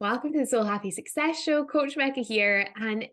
Welcome to the Soul Happy Success Show. Coach Rebecca here. And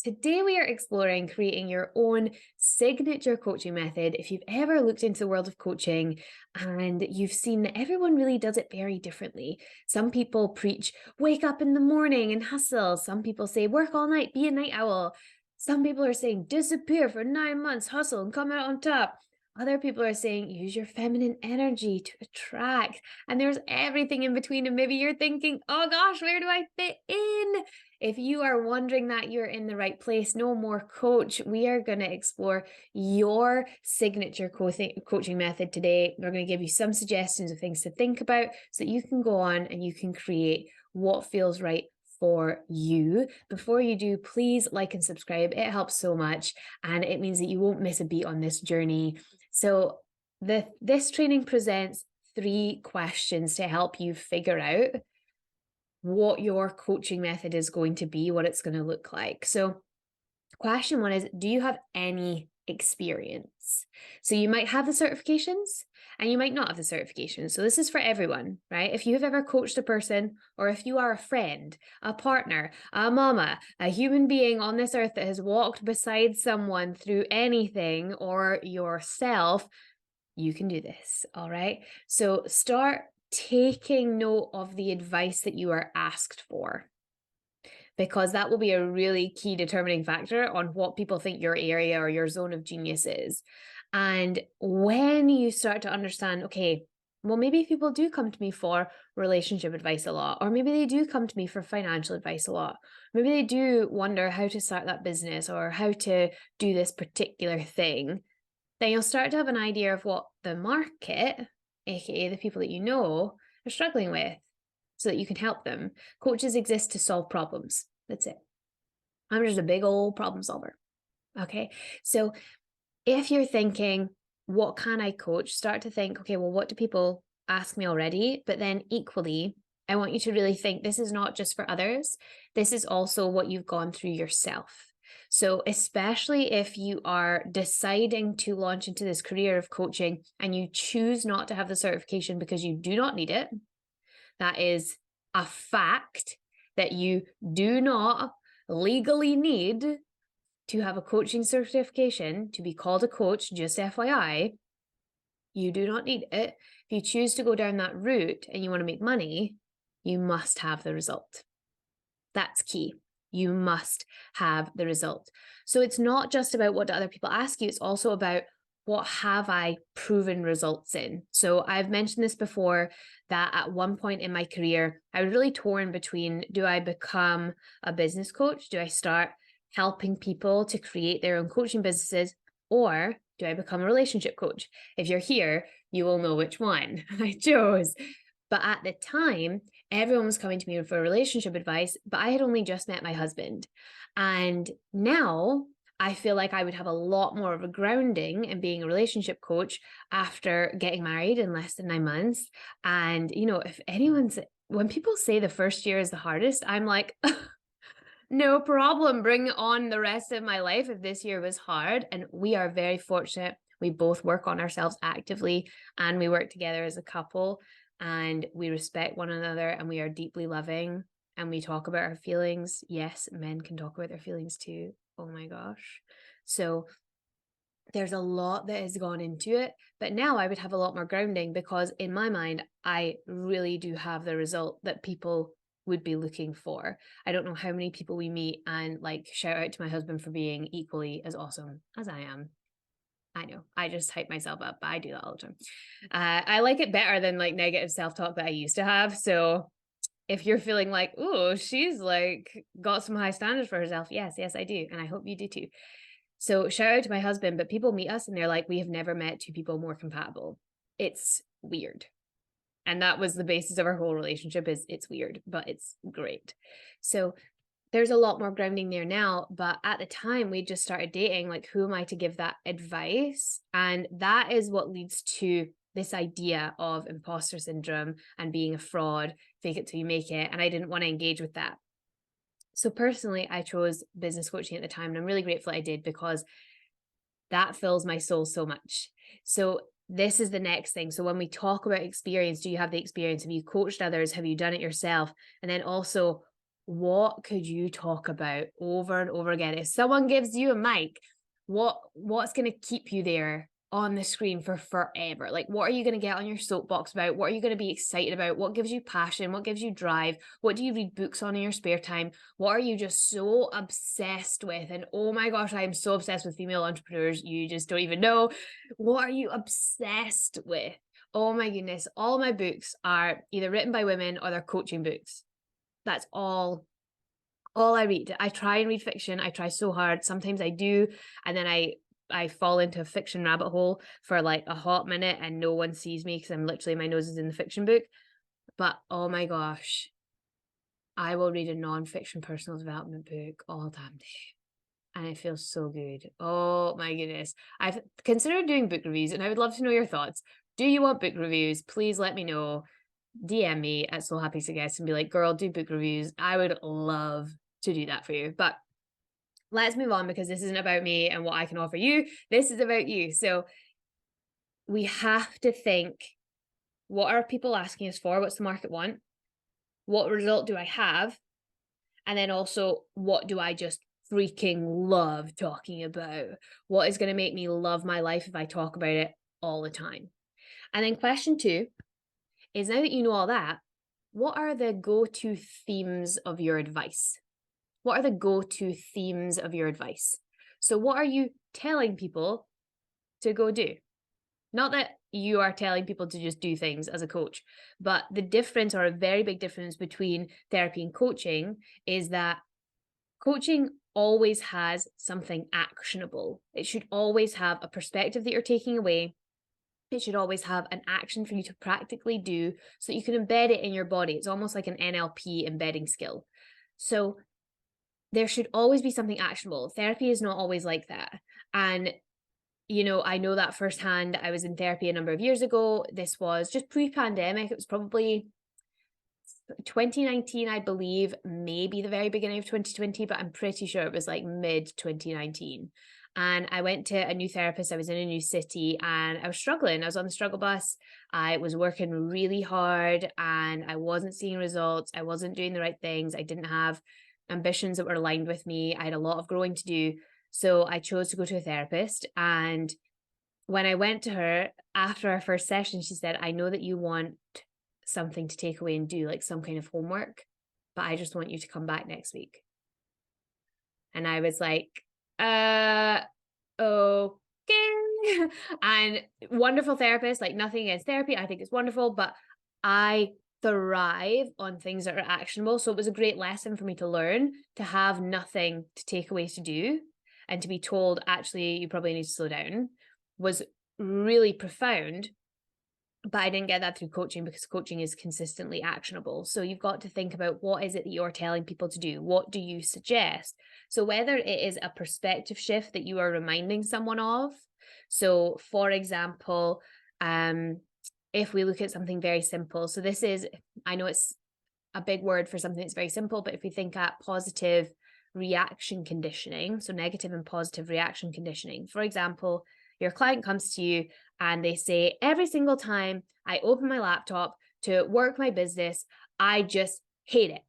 today we are exploring creating your own signature coaching method. If you've ever looked into the world of coaching and you've seen that everyone really does it very differently. Some people preach, wake up in the morning and hustle. Some people say, work all night, be a night owl. Some people are saying, disappear for 9 months, hustle and come out on top. Other people are saying, use your feminine energy to attract. And there's everything in between. And maybe you're thinking, oh gosh, where do I fit in? If you are wondering that you're in the right place, no more coach. We are going to explore your signature coaching method today. We're going to give you some suggestions of things to think about so that you can go on and you can create what feels right for you. Before you do, please like and subscribe. It helps so much. And it means that you won't miss a beat on this journey. So this training presents 3 questions to help you figure out what your coaching method is going to be, what it's going to look like. So question 1 is, do you have any experience? So you might have the certifications and you might not have the certifications. So this is for everyone, right? If you've ever coached a person, or if you are a friend, a partner, a mama, a human being on this earth that has walked beside someone through anything, or yourself, you can do this. All right. So start taking note of the advice that you are asked for, because that will be a really key determining factor on what people think your area or your zone of genius is. And when you start to understand, okay, well, maybe people do come to me for relationship advice a lot, or maybe they do come to me for financial advice a lot. Maybe they do wonder how to start that business or how to do this particular thing. Then you'll start to have an idea of what the market, aka the people that you know, are struggling with, so that you can help them. Coaches exist to solve problems. That's it. I'm just a big old problem solver. Okay. So if you're thinking, what can I coach? Start to think, okay, well, what do people ask me already? But then equally, I want you to really think, this is not just for others. This is also what you've gone through yourself. So especially if you are deciding to launch into this career of coaching and you choose not to have the certification because you do not need it, that is a fact that you do not legally need to have a coaching certification to be called a coach, just FYI. You do not need it. If you choose to go down that route and you want to make money, you must have the result. That's key. You must have the result. So it's not just about what do other people ask you, it's also about what have I proven results in. So I've mentioned this before, that at one point in my career, I was really torn between, do I become a business coach? Do I start helping people to create their own coaching businesses? Or do I become a relationship coach? If you're here, you will know which one I chose. But at the time, everyone was coming to me for relationship advice, but I had only just met my husband. And now I feel like I would have a lot more of a grounding in being a relationship coach after getting married in less than 9 months. And, if when people say the first year is the hardest, I'm like, no problem. Bring on the rest of my life if this year was hard. And we are very fortunate. We both work on ourselves actively and we work together as a couple, and we respect one another and we are deeply loving and we talk about our feelings. Yes, men can talk about their feelings too. Oh my gosh. So there's a lot that has gone into it, but now I would have a lot more grounding, because in my mind, I really do have the result that people would be looking for. I don't know how many people we meet and shout out to my husband for being equally as awesome as I am. I know, I just hype myself up, but I do that all the time. I like it better than negative self-talk that I used to have. So if you're feeling like, oh, she's got some high standards for herself. Yes, I do. And I hope you do too. So shout out to my husband, but people meet us and they're like, we have never met two people more compatible. It's weird. And that was the basis of our whole relationship, is it's weird, but it's great. So there's a lot more grounding there now. But at the time we just started dating, who am I to give that advice? And that is what leads to this idea of imposter syndrome and being a fraud, fake it till you make it. And I didn't want to engage with that. So personally, I chose business coaching at the time, and I'm really grateful I did, because that fills my soul so much. So this is the next thing. So when we talk about experience, do you have the experience? Have you coached others? Have you done it yourself? And then also, what could you talk about over and over again? If someone gives you a mic, what's going to keep you there on the screen for forever? Like, what are you going to get on your soapbox about? What are you going to be excited about? What gives you passion? What gives you drive? What do you read books on in your spare time? What are you just so obsessed with? And oh my gosh, I'm so obsessed with female entrepreneurs. You just don't even know. What are you obsessed with? Oh my goodness. All my books are either written by women or they're coaching books. That's all I read. I try and read fiction. I try so hard. Sometimes I do, and then I fall into a fiction rabbit hole for like a hot minute and no one sees me because I'm literally, my nose is in the fiction book. But oh my gosh, I will read a non-fiction personal development book all damn day. And it feels so good. Oh my goodness. I've considered doing book reviews and I would love to know your thoughts. Do you want book reviews? Please let me know. DM me at So Happy Suggest and be like, girl, do book reviews. I would love to do that for you. But let's move on, because this isn't about me and what I can offer you. This is about you. So we have to think, what are people asking us for? What's the market want? What result do I have? And then also, what do I just freaking love talking about? What is going to make me love my life if I talk about it all the time? And then question 2 is, now that you know all that, what are the go-to themes of your advice? What are the go-to themes of your advice? So what are you telling people to go do? Not that you are telling people to just do things as a coach, but the difference, or a very big difference between therapy and coaching, is that coaching always has something actionable. It should always have a perspective that you're taking away. It should always have an action for you to practically do so that you can embed it in your body. It's almost like an NLP embedding skill. So there should always be something actionable. Therapy is not always like that. And, you know, I know that firsthand. I was in therapy a number of years ago. This was just pre-pandemic. It was probably 2019, I believe, maybe the very beginning of 2020, but I'm pretty sure it was like mid 2019. And I went to a new therapist. I was in a new city and I was struggling. I was on the struggle bus. I was working really hard and I wasn't seeing results. I wasn't doing the right things. I didn't have ambitions that were aligned with me. I had a lot of growing to do. So I chose to go to a therapist. And when I went to her after our first session, she said, I know that you want something to take away and do, like some kind of homework, but I just want you to come back next week. And I was like, okay. And wonderful therapist, like nothing against therapy. I think it's wonderful, but I thrive on things that are actionable. So it was a great lesson for me to learn, to have nothing to take away to do and to be told, actually, you probably need to slow down, was really profound. But I didn't get that through coaching, because coaching is consistently actionable. So you've got to think about, what is it that you're telling people to do? What do you suggest? So whether it is a perspective shift that you are reminding someone of. So for example, if we look at something very simple, so this is, I know it's a big word for something that's very simple, but if we think at positive reaction conditioning, so negative and positive reaction conditioning, for example, your client comes to you and they say, every single time I open my laptop to work my business, I just hate it.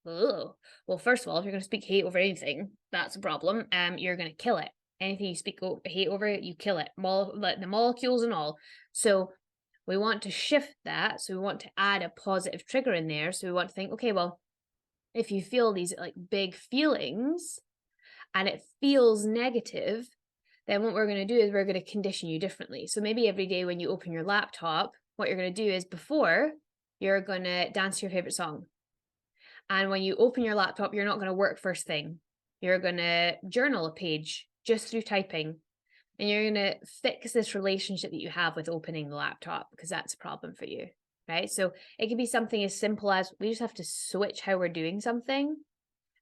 Oh, well, first of all, if you're going to speak hate over anything, that's a problem. You're going to kill it. Anything you speak hate over it, you kill it, the molecules and all. So we want to shift that. So we want to add a positive trigger in there. So we want to think, okay, well, if you feel these like big feelings and it feels negative, then what we're going to do is we're going to condition you differently. So maybe every day when you open your laptop, what you're going to do is, before, you're going to dance to your favorite song. And when you open your laptop, you're not going to work first thing. You're going to journal a page just through typing. And you're going to fix this relationship that you have with opening the laptop, because that's a problem for you, right? So it can be something as simple as, we just have to switch how we're doing something.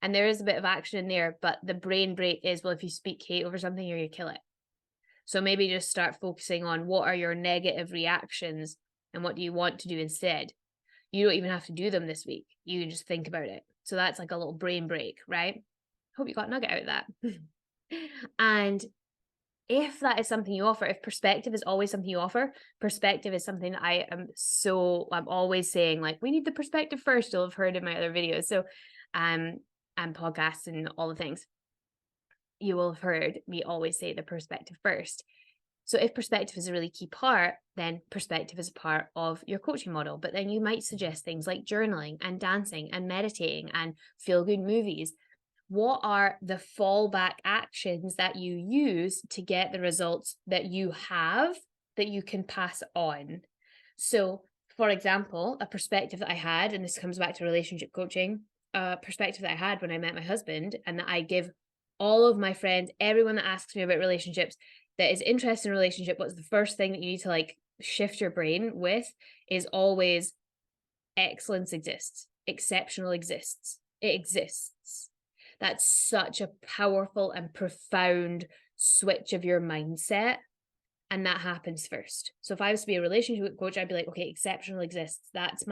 And there is a bit of action in there, but the brain break is, well, if you speak hate over something, you're going to kill it. So maybe just start focusing on, what are your negative reactions and what do you want to do instead? You don't even have to do them this week. You can just think about it. So that's like a little brain break, right? Hope you got a nugget out of that. And if that is something you offer, if perspective is always something you offer, perspective is something that I'm always saying, like, we need the perspective first. You'll have heard in my other videos. So, and podcasts and all the things, you will have heard me always say the perspective first. So if perspective is a really key part, then perspective is a part of your coaching model. But then you might suggest things like journaling and dancing and meditating and feel good movies. What are the fallback actions that you use to get the results that you have that you can pass on? So, for example, a perspective that I had, and this comes back to relationship coaching, a perspective that I had when I met my husband, and that I give all of my friends, everyone that asks me about relationships, that is interested in a relationship, what's the first thing that you need to like shift your brain with is always excellence exists, exceptional exists, it exists. That's such a powerful and profound switch of your mindset. And that happens first. So if I was to be a relationship coach, I'd be like, okay, exceptional exists. That's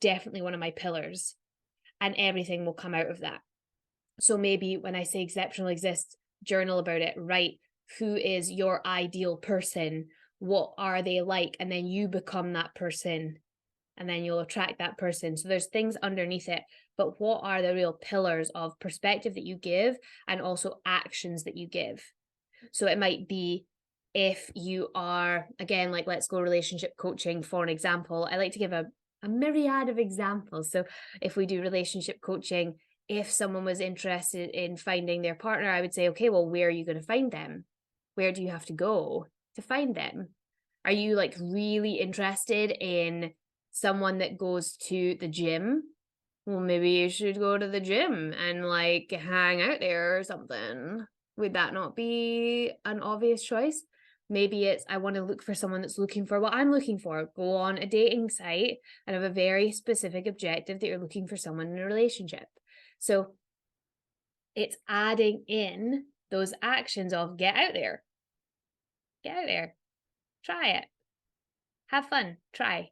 definitely one of my pillars. And everything will come out of that. So maybe when I say exceptional exists, journal about it, write who is your ideal person, what are they like, and then you become that person, and then you'll attract that person. So there's things underneath it, but what are the real pillars of perspective that you give and also actions that you give? So it might be, if you are, again, like, let's go relationship coaching for an example. I like to give a myriad of examples. So if we do relationship coaching, if someone was interested in finding their partner, I would say, okay, well, where are you going to find them? Where do you have to go to find them? Are you like really interested in someone that goes to the gym? Well, maybe you should go to the gym and like hang out there or something. Would that not be an obvious choice? Maybe it's, I want to look for someone that's looking for what I'm looking for. Go on a dating site and have a very specific objective that you're looking for someone in a relationship. So it's adding in those actions of get out there, try it, have fun, try.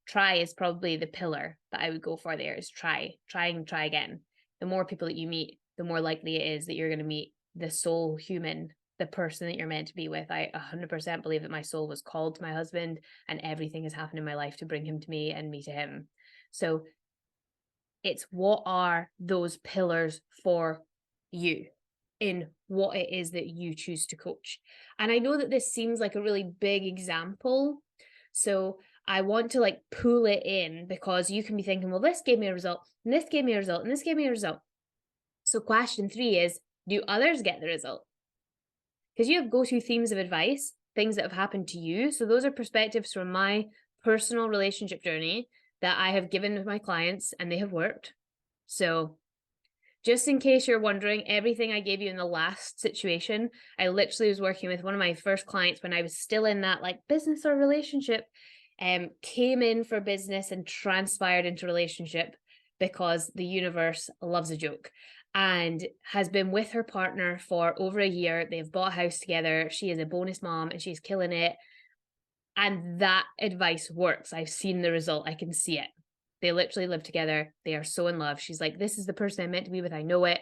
Try is probably the pillar that I would go for there, is try and try again. The more people that you meet, the more likely it is that you're going to meet the soul human, the person that you're meant to be with. I 100% believe that my soul was called to my husband and everything has happened in my life to bring him to me and me to him. So it's, what are those pillars for you in what it is that you choose to coach? And I know that this seems like a really big example. So I want to like pull it in, because you can be thinking, well, this gave me a result, and this gave me a result, and this gave me a result. So question 3 is, do others get the result? Because you have go-to themes of advice, things that have happened to you. So those are perspectives from my personal relationship journey that I have given with my clients and they have worked. So just in case you're wondering, everything I gave you in the last situation, I literally was working with one of my first clients when I was still in that like business or relationship, came in for business and transpired into relationship because the universe loves a joke, and has been with her partner for over a year. They've bought a house together. She is a bonus mom and she's killing it. And that advice works. I've seen the result. I can see it. They literally live together. They are so in love. She's like, this is the person I'm meant to be with. I know it.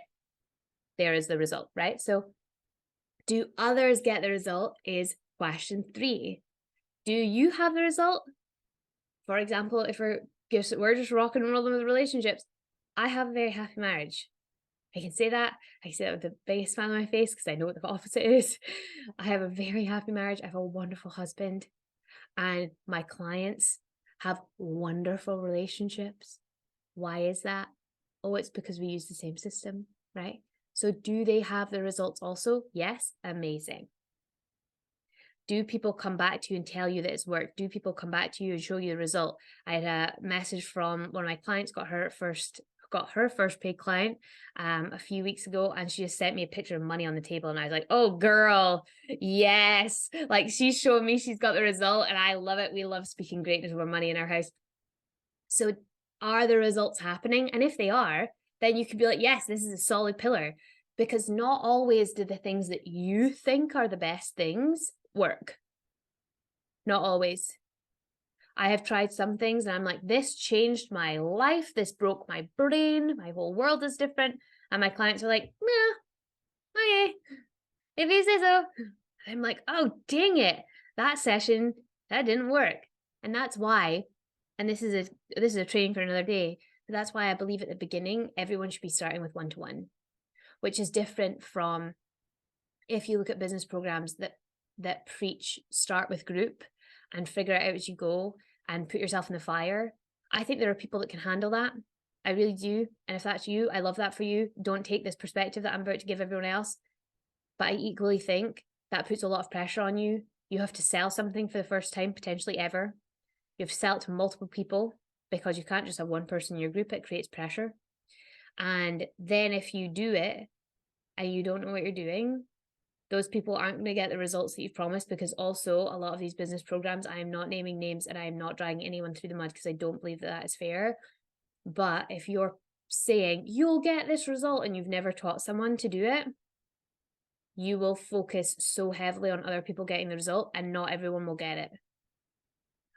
There is the result, right? So do others get the result is question 3. Do you have the result? For example, if we're just rocking and rolling with relationships, I have a very happy marriage. I can say that. I say that with the biggest smile on my face because I know what the opposite is. I have a very happy marriage. I have a wonderful husband. And my clients have wonderful relationships. Why is that? Oh, it's because we use the same system, right? So do they have the results also? Yes, amazing. Do people come back to you and tell you that it's worked? Do people come back to you and show you the result? I had a message from one of my clients, got her first paid client a few weeks ago, and she just sent me a picture of money on the table, and I was like, oh girl, yes, like she's showing me she's got the result, and I love it. We love speaking greatness over money in our house. So are the results happening? And if they are, then you could be like, yes, this is a solid pillar, because not always do the things that you think are the best things work. Not always. I have tried some things and I'm like, this changed my life. This broke my brain. My whole world is different. And my clients are like, yeah, okay, if you say so. I'm like, oh, dang it. That session, that didn't work. And that's why, and this is a training for another day, but that's why I believe at the beginning, everyone should be starting with one-to-one, which is different from if you look at business programs that preach start with group and figure it out as you go and put yourself in the fire. I think there are people that can handle that. I really do. And if that's you, I love that for you. Don't take this perspective that I'm about to give everyone else. But I equally think that puts a lot of pressure on you. You have to sell something for the first time, potentially ever. You have to sell it to multiple people because you can't just have one person in your group. It creates pressure. And then if you do it and you don't know what you're doing, those people aren't going to get the results that you've promised, because also a lot of these business programs, I am not naming names and I am not dragging anyone through the mud because I don't believe that that is fair. But if you're saying you'll get this result and you've never taught someone to do it, you will focus so heavily on other people getting the result and not everyone will get it.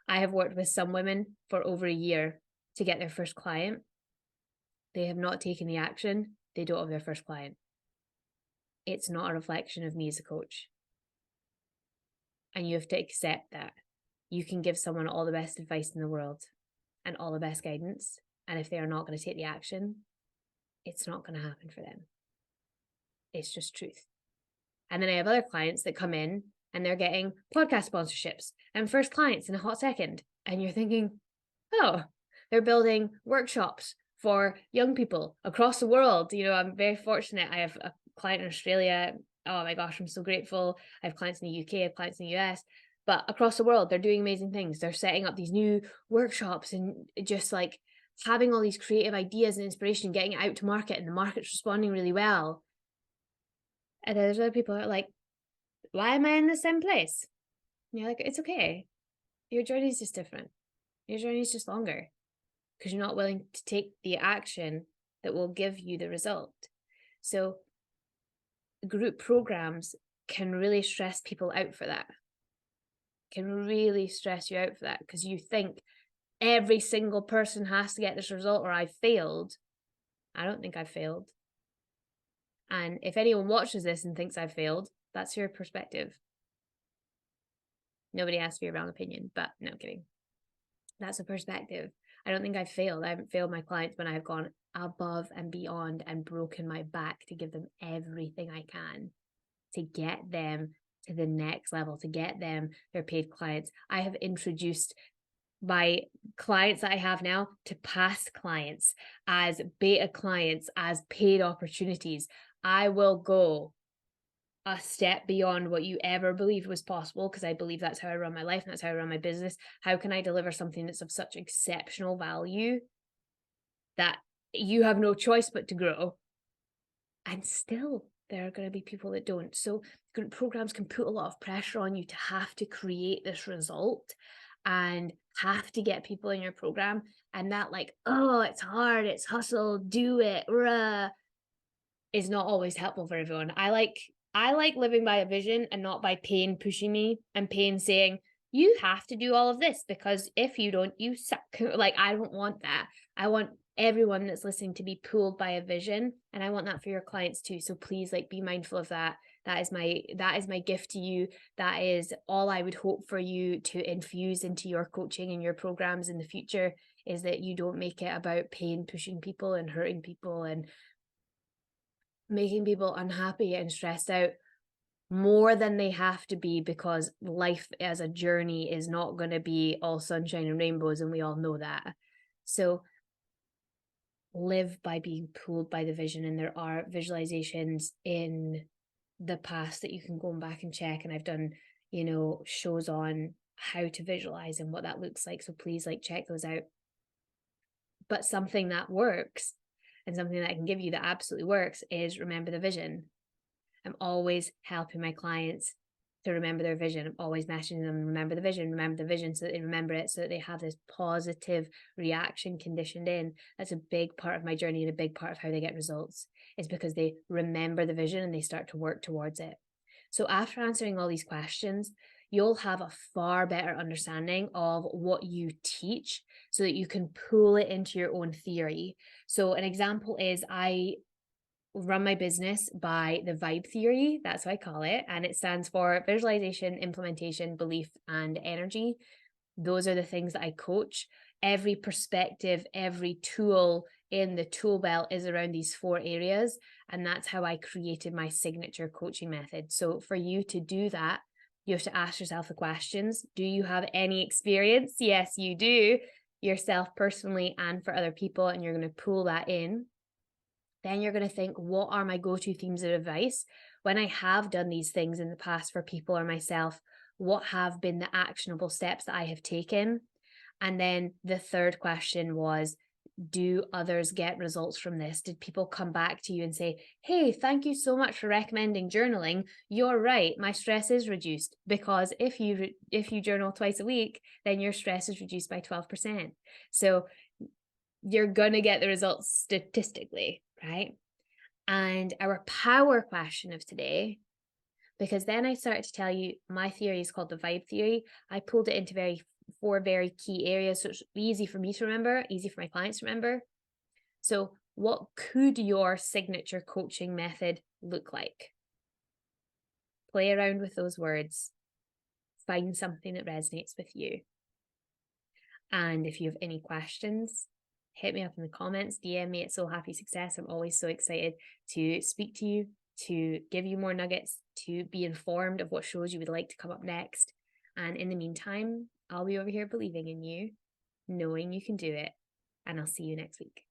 I have worked with some women for over a year to get their first client. They have not taken the action. They don't have their first client. It's not a reflection of me as a coach. And you have to accept that. You can give someone all the best advice in the world and all the best guidance. And if they are not going to take the action, it's not going to happen for them. It's just truth. And then I have other clients that come in and they're getting podcast sponsorships and first clients in a hot second. And you're thinking, oh, they're building workshops for young people across the world. You know, I'm very fortunate. I have a client in Australia. Oh my gosh, I'm so grateful. I have clients in the UK, I have clients in the US, but across the world, they're doing amazing things. They're setting up these new workshops and just like having all these creative ideas and inspiration, getting it out to market, and the market's responding really well. And there's other people that are like, why am I in the same place? And you're like, it's okay. Your journey is just different. Your journey is just longer because you're not willing to take the action that will give you the result. So group programs can really stress people out for that. Can really stress you out for that because you think every single person has to get this result or I failed. I don't think I failed. And if anyone watches this and thinks I failed, that's your perspective. Nobody asked for your wrong opinion, but no, I'm kidding. That's a perspective. I don't think I've failed. I haven't failed my clients when I've gone above and beyond and broken my back to give them everything I can to get them to the next level, to get them their paid clients. I have introduced my clients that I have now to past clients as beta clients, as paid opportunities. I will go a step beyond what you ever believed was possible because I believe that's how I run my life and that's how I run my business. How can I deliver something that's of such exceptional value that you have no choice but to grow? And still, there are going to be people that don't. So group programs can put a lot of pressure on you to have to create this result and have to get people in your program. And that like, oh, it's hard, it's hustle, do it, rah, is not always helpful for everyone. I like living by a vision and not by pain pushing me and pain saying, you have to do all of this because if you don't, you suck. Like, I don't want that. I want everyone that's listening to be pulled by a vision. And I want that for your clients too. So please, like, be mindful of that. That is my gift to you. That is all I would hope for you to infuse into your coaching and your programs in the future, is that you don't make it about pain pushing people and hurting people and making people unhappy and stressed out more than they have to be, because life as a journey is not going to be all sunshine and rainbows, and we all know that. So live by being pulled by the vision, and there are visualizations in the past that you can go back and check, and I've done, shows on how to visualize and what that looks like, so please check those out. But something that works and something that I can give you that absolutely works is remember the vision. I'm always helping my clients to remember their vision. I'm always messaging them, remember the vision, so that they remember it, so that they have this positive reaction conditioned in. That's a big part of my journey and a big part of how they get results, is because they remember the vision and they start to work towards it. So after answering all these questions, you'll have a far better understanding of what you teach so that you can pull it into your own theory. So an example is I run my business by the vibe theory. That's what I call it. And it stands for visualization, implementation, belief, and energy. Those are the things that I coach. Every perspective, every tool in the tool belt is around these 4 areas. And that's how I created my signature coaching method. So for you to do that, you have to ask yourself the questions. Do you have any experience? Yes, you do, yourself personally and for other people. And you're going to pull that in. Then you're going to think, what are my go-to themes of advice? When I have done these things in the past for people or myself, what have been the actionable steps that I have taken? And then the third question was, do others get results from this? Did people come back to you and say, hey, thank you so much for recommending journaling. You're right, my stress is reduced. Because if you journal twice a week, then your stress is reduced by 12%. So you're going to get the results statistically, right? And our power question of today, because then I started to tell you my theory is called the vibe theory. I pulled it into 4 very key areas, so it's easy for me to remember, easy for my clients to remember. So what could your signature coaching method look like? Play around with those words. Find something that resonates with you. And if you have any questions, hit me up in the comments, DM me at Soul Happy Success. I'm always so excited to speak to you, to give you more nuggets, to be informed of what shows you would like to come up next. And in the meantime, I'll be over here believing in you, knowing you can do it. And I'll see you next week.